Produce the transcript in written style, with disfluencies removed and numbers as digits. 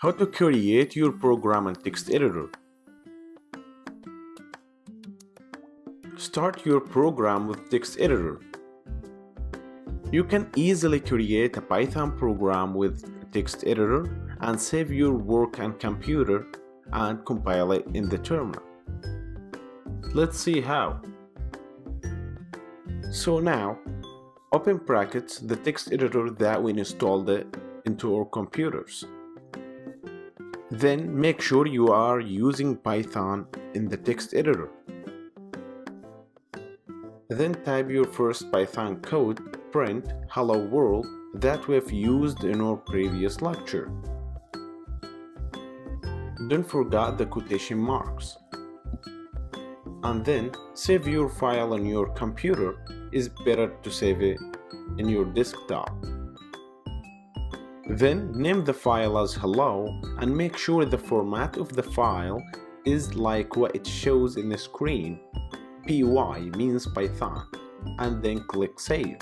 How to create your program and text editor. Start your program with text editor. You can easily create a Python program with text editor and save your work on computer and compile it in the terminal. Let's see how. So now, open brackets the text editor that we installed it into our computers. Then make sure you are using Python in the text editor. Then type your first Python code, print hello world, that we've used in our previous lecture. Don't forget the quotation marks. And then save your file on your computer. It's better to save it in your desktop. Then name the file as hello and make sure the format of the file is like what it shows in the screen. PY means Python, and then click save.